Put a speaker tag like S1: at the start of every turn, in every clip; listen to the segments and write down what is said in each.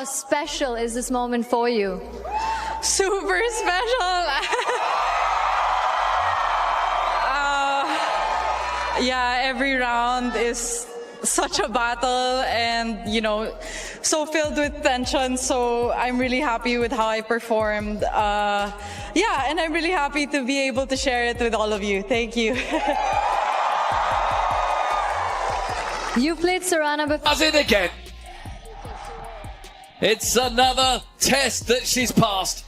S1: special is this moment for you?
S2: Super special. Yeah, every round is such a battle and, you know, so filled with tension. So I'm really happy with how I performed. Yeah, and I'm really happy to be able to share it with all of you. Thank you.
S1: You played Sorana before.
S3: Does it again. It's another test that she's passed.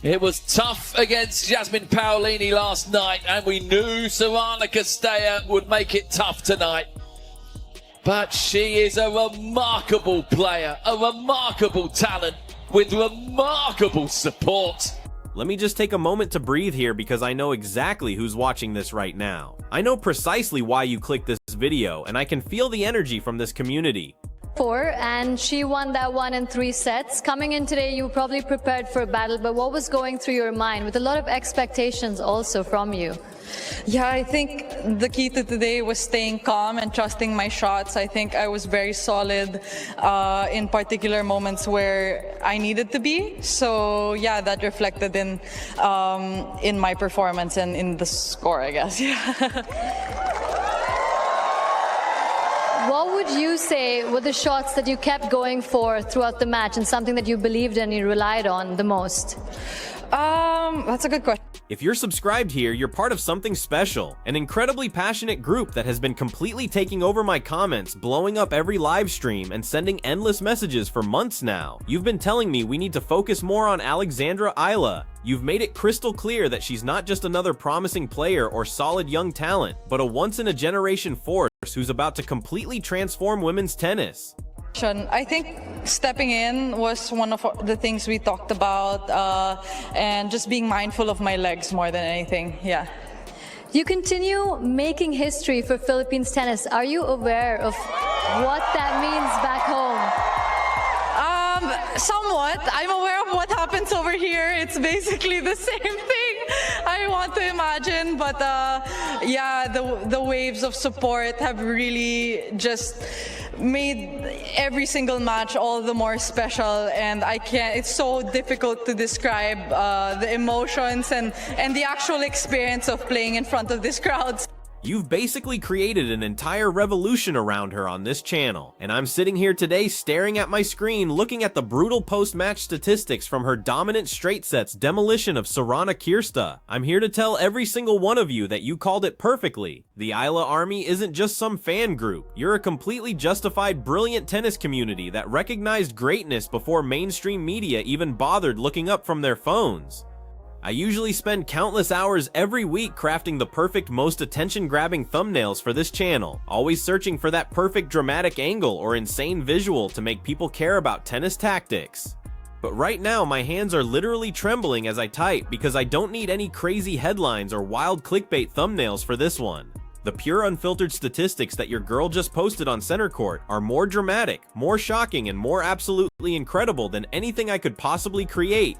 S3: It was tough against Jasmine Paolini last night, and we knew Sorana Cîrstea would make it tough tonight. But she is a remarkable player, a remarkable talent, with remarkable support.
S4: Let me just take a moment to breathe here because I know exactly who's watching this right now. I know precisely why you clicked this video, and I can feel the energy from this community.
S1: And she won that 1 in 3 sets. Coming in today, you were probably prepared for a battle, but what was going through your mind with a lot of expectations also from you?
S2: Yeah, I think the key to today was staying calm and trusting my shots. I think I was very solid in particular moments where I needed to be. So yeah, that reflected in my performance and in the score, I guess. Yeah.
S1: What would you say were the shots that you kept going for throughout the match and something that you believed in and you relied on the most?
S2: That's a good question.
S4: If you're subscribed here, you're part of something special, an incredibly passionate group that has been completely taking over my comments, blowing up every live stream, and sending endless messages for months now. You've been telling me we need to focus more on Alexandra Eala. You've made it crystal clear that she's not just another promising player or solid young talent, but a once-in-a-generation force who's about to completely transform women's tennis.
S2: I think stepping in was one of the things we talked about, and just being mindful of my legs more than anything. Yeah.
S1: You continue making history for Philippines tennis. Are you aware of what that means back home?
S2: Somewhat. I'm aware of what happens over here. It's basically the same thing, I want to imagine. But yeah, the waves of support have really just made every single match all the more special, and it's so difficult to describe the emotions and the actual experience of playing in front of this crowd.
S4: You've basically created an entire revolution around her on this channel, and I'm sitting here today staring at my screen looking at the brutal post-match statistics from her dominant straight sets demolition of Sorana Cîrstea. I'm here to tell every single one of you that you called it perfectly. The Eala Army isn't just some fan group. You're a completely justified, brilliant tennis community that recognized greatness before mainstream media even bothered looking up from their phones. I usually spend countless hours every week crafting the perfect, most attention-grabbing thumbnails for this channel, always searching for that perfect dramatic angle or insane visual to make people care about tennis tactics. But right now, my hands are literally trembling as I type because I don't need any crazy headlines or wild clickbait thumbnails for this one. The pure unfiltered statistics that your girl just posted on Center Court are more dramatic, more shocking, and more absolutely incredible than anything I could possibly create.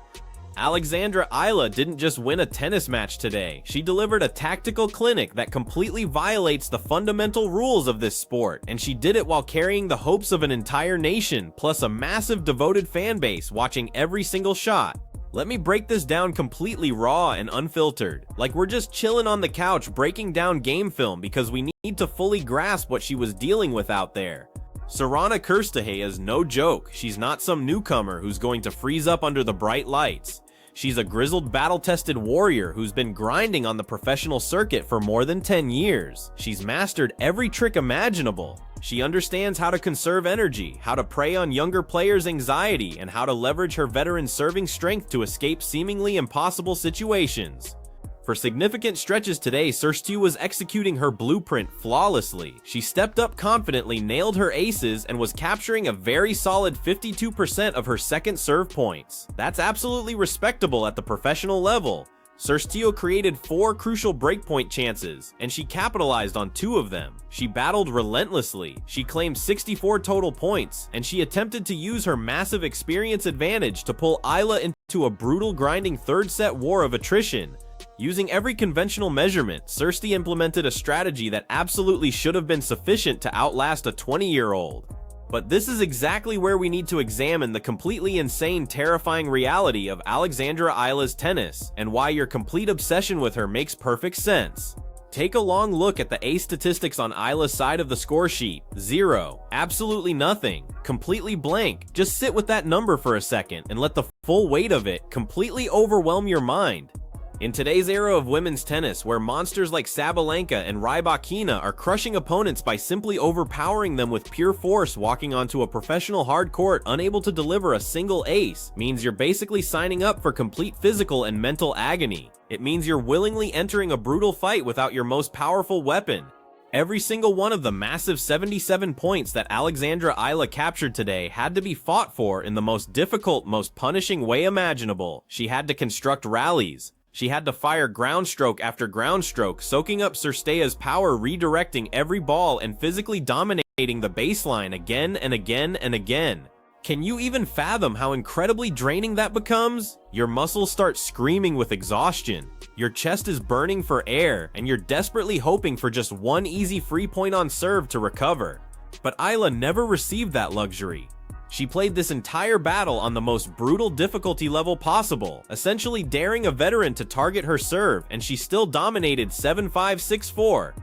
S4: Alexandra Eala didn't just win a tennis match today, she delivered a tactical clinic that completely violates the fundamental rules of this sport, and she did it while carrying the hopes of an entire nation, plus a massive devoted fan base watching every single shot. Let me break this down completely raw and unfiltered, like we're just chilling on the couch breaking down game film because we need to fully grasp what she was dealing with out there. Sorana Cîrstea is no joke. She's not some newcomer who's going to freeze up under the bright lights. She's a grizzled, battle-tested warrior who's been grinding on the professional circuit for more than 10 years. She's mastered every trick imaginable. She understands how to conserve energy, how to prey on younger players' anxiety, and how to leverage her veteran serving strength to escape seemingly impossible situations. For significant stretches today, Cîrstea was executing her blueprint flawlessly. She stepped up confidently, nailed her aces, and was capturing a very solid 52% of her second serve points. That's absolutely respectable at the professional level. Cîrstea created 4 crucial breakpoint chances, and she capitalized on 2 of them. She battled relentlessly, she claimed 64 total points, and she attempted to use her massive experience advantage to pull Eala into a brutal grinding third set war of attrition. Using every conventional measurement, Cîrstea implemented a strategy that absolutely should have been sufficient to outlast a 20-year-old. But this is exactly where we need to examine the completely insane, terrifying reality of Alexandra Eala's tennis, and why your complete obsession with her makes perfect sense. Take a long look at the ace statistics on Eala's side of the score sheet. 0. Absolutely nothing. Completely blank. Just sit with that number for a second and let the full weight of it completely overwhelm your mind. In today's era of women's tennis, where monsters like Sabalenka and Rybakina are crushing opponents by simply overpowering them with pure force, walking onto a professional hard court unable to deliver a single ace means you're basically signing up for complete physical and mental agony. It means you're willingly entering a brutal fight without your most powerful weapon. Every single one of the massive 77 points that Alexandra Eala captured today had to be fought for in the most difficult, most punishing way imaginable. She had to construct rallies. She had to fire ground stroke after ground stroke, soaking up Cîrstea's power, redirecting every ball and physically dominating the baseline again and again and again. Can you even fathom how incredibly draining that becomes? Your muscles start screaming with exhaustion. Your chest is burning for air, and you're desperately hoping for just one easy free point on serve to recover. But Eala never received that luxury. She played this entire battle on the most brutal difficulty level possible, essentially daring a veteran to target her serve, and she still dominated 7-5, 6-4.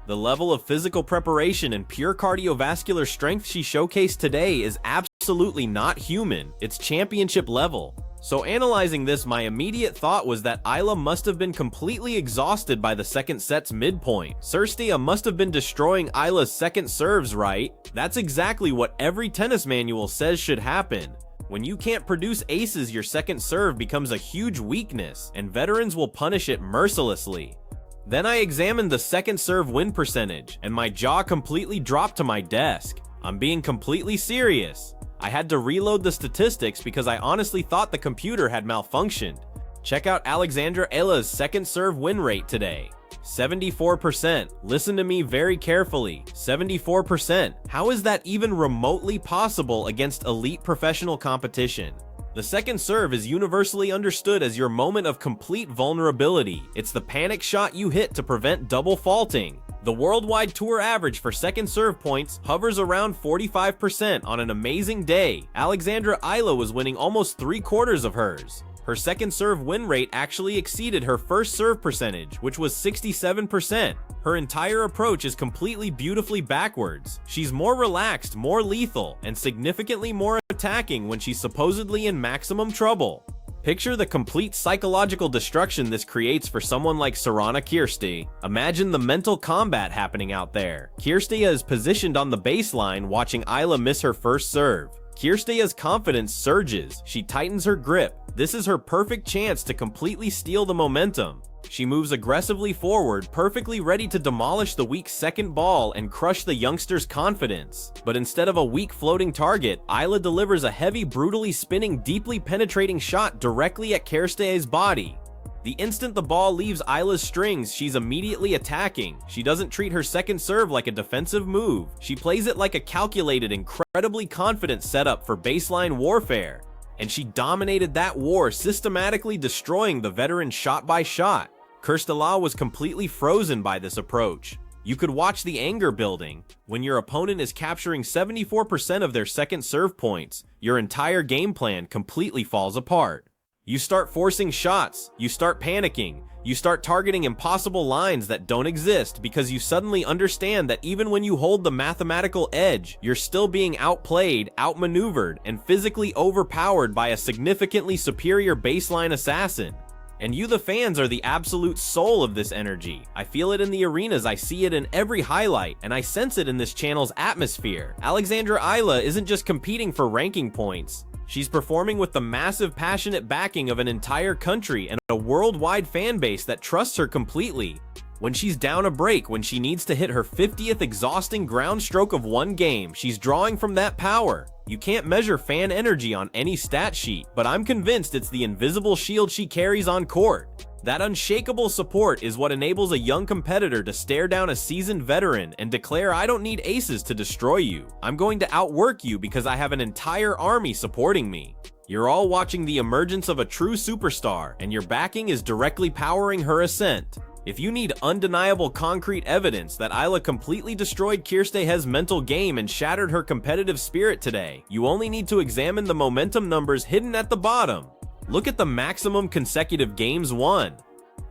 S4: The level of physical preparation and pure cardiovascular strength she showcased today is absolutely not human, it's championship level. So analyzing this, my immediate thought was that Eala must have been completely exhausted by the second set's midpoint. Cîrstea must have been destroying Eala's second serves, right? That's exactly what every tennis manual says should happen. When you can't produce aces, your second serve becomes a huge weakness, and veterans will punish it mercilessly. Then I examined the second serve win percentage, and my jaw completely dropped to my desk. I'm being completely serious. I had to reload the statistics because I honestly thought the computer had malfunctioned. Check out Alexandra Eala's second serve win rate today. 74%. Listen to me very carefully. 74%. How is that even remotely possible against elite professional competition? The second serve is universally understood as your moment of complete vulnerability. It's the panic shot you hit to prevent double faulting. The worldwide tour average for second serve points hovers around 45% on an amazing day. Alexandra Eala was winning almost 3/4 of hers. Her second serve win rate actually exceeded her first serve percentage, which was 67%. Her entire approach is completely beautifully backwards. She's more relaxed, more lethal, and significantly more attacking when she's supposedly in maximum trouble. Picture the complete psychological destruction this creates for someone like Sorana Cîrstea. Imagine the mental combat happening out there. Cîrstea is positioned on the baseline watching Eala miss her first serve. Cîrstea's confidence surges. She tightens her grip. This is her perfect chance to completely steal the momentum. She moves aggressively forward, perfectly ready to demolish the weak second ball and crush the youngster's confidence. But instead of a weak floating target, Eala delivers a heavy, brutally spinning, deeply penetrating shot directly at Cîrstea's body. The instant the ball leaves Eala's strings, she's immediately attacking. She doesn't treat her second serve like a defensive move. She plays it like a calculated, incredibly confident setup for baseline warfare. And she dominated that war, systematically destroying the veteran shot by shot. Cîrstea was completely frozen by this approach. You could watch the anger building. When your opponent is capturing 74% of their second serve points, your entire game plan completely falls apart. You start forcing shots, you start panicking, you start targeting impossible lines that don't exist because you suddenly understand that even when you hold the mathematical edge, you're still being outplayed, outmaneuvered, and physically overpowered by a significantly superior baseline assassin. And you, the fans, are the absolute soul of this energy. I feel it in the arenas, I see it in every highlight, and I sense it in this channel's atmosphere. Alexandra Eala isn't just competing for ranking points. She's performing with the massive, passionate backing of an entire country and a worldwide fan base that trusts her completely. When she's down a break, when she needs to hit her 50th exhausting ground stroke of one game, she's drawing from that power. You can't measure fan energy on any stat sheet, but I'm convinced it's the invisible shield she carries on court. That unshakable support is what enables a young competitor to stare down a seasoned veteran and declare, "I don't need aces to destroy you. I'm going to outwork you because I have an entire army supporting me." You're all watching the emergence of a true superstar, and your backing is directly powering her ascent. If you need undeniable concrete evidence that Eala completely destroyed Cîrstea's mental game and shattered her competitive spirit today, you only need to examine the momentum numbers hidden at the bottom. Look at the maximum consecutive games won.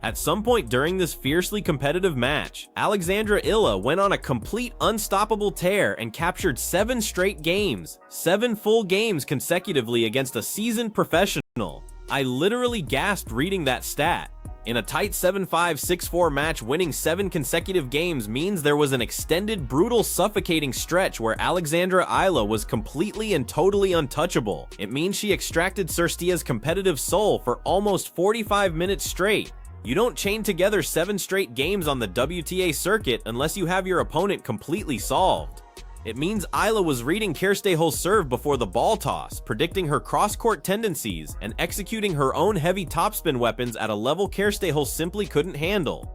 S4: At some point during this fiercely competitive match, Alexandra Eala went on a complete unstoppable tear and captured 7 straight games, 7 full games consecutively against a seasoned professional. I literally gasped reading that stat. In a tight 7-5, 6-4 match, winning 7 consecutive games means there was an extended, brutal, suffocating stretch where Alexandra Eala was completely and totally untouchable. It means she extracted Cîrstea's competitive soul for almost 45 minutes straight. You don't chain together 7 straight games on the WTA circuit unless you have your opponent completely solved. It means Eala was reading Cîrstea's serve before the ball toss, predicting her cross-court tendencies, and executing her own heavy topspin weapons at a level Cîrstea simply couldn't handle.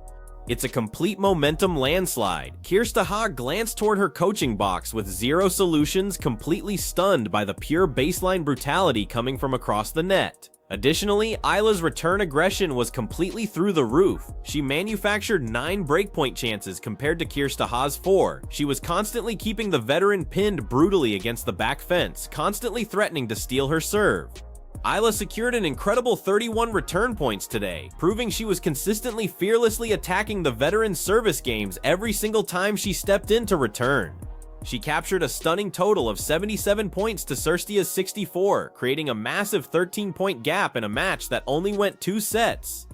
S4: It's a complete momentum landslide. Cîrstea glanced toward her coaching box with 0 solutions, completely stunned by the pure baseline brutality coming from across the net. Additionally, Eala's return aggression was completely through the roof. She manufactured 9 breakpoint chances compared to Cîrstea's 4. She was constantly keeping the veteran pinned brutally against the back fence, constantly threatening to steal her serve. Eala secured an incredible 31 return points today, proving she was consistently fearlessly attacking the veteran's service games every single time she stepped in to return. She captured a stunning total of 77 points to Cîrstea's 64, creating a massive 13-point gap in a match that only went 2 sets.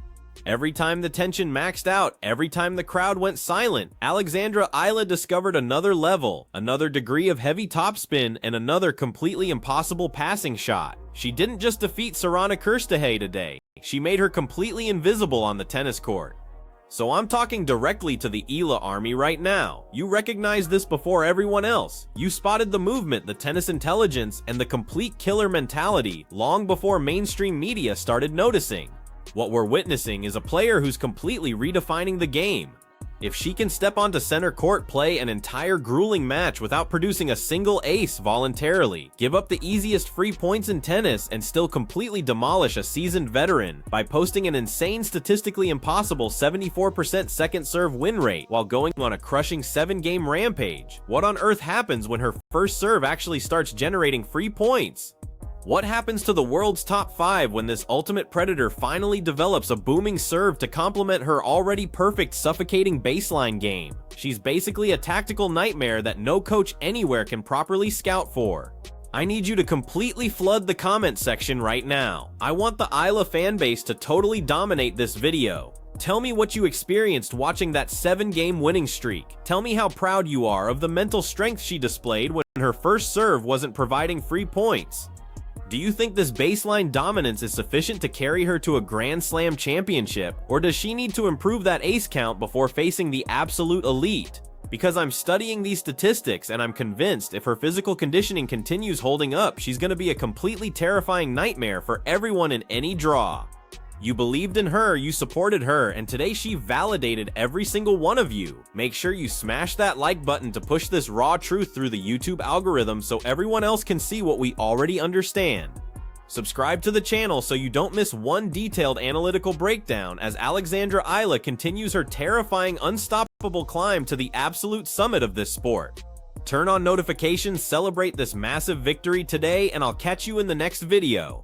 S4: Every time the tension maxed out, every time the crowd went silent, Alexandra Eala discovered another level, another degree of heavy topspin, and another completely impossible passing shot. She didn't just defeat Sorana Cîrstea today, she made her completely invisible on the tennis court. So I'm talking directly to the Eala army right now. You recognized this before everyone else. You spotted the movement, the tennis intelligence, and the complete killer mentality long before mainstream media started noticing. What we're witnessing is a player who's completely redefining the game. If she can step onto center court, play an entire grueling match without producing a single ace voluntarily, give up the easiest free points in tennis, and still completely demolish a seasoned veteran by posting an insane, statistically impossible 74% second serve win rate while going on a crushing 7-game rampage, what on earth happens when her first serve actually starts generating free points? What happens to the world's top 5 when this ultimate predator finally develops a booming serve to complement her already perfect suffocating baseline game? She's basically a tactical nightmare that no coach anywhere can properly scout for. I need you to completely flood the comment section right now. I want the Eala fanbase to totally dominate this video. Tell me what you experienced watching that 7-game winning streak. Tell me how proud you are of the mental strength she displayed when her first serve wasn't providing free points. Do you think this baseline dominance is sufficient to carry her to a Grand Slam championship, or does she need to improve that ace count before facing the absolute elite? Because I'm studying these statistics and I'm convinced if her physical conditioning continues holding up, she's going to be a completely terrifying nightmare for everyone in any draw. You believed in her, you supported her, and today she validated every single one of you. Make sure you smash that like button to push this raw truth through the YouTube algorithm so everyone else can see what we already understand. Subscribe to the channel so you don't miss one detailed analytical breakdown as Alexandra Eala continues her terrifying, unstoppable climb to the absolute summit of this sport. Turn on notifications, celebrate this massive victory today, and I'll catch you in the next video.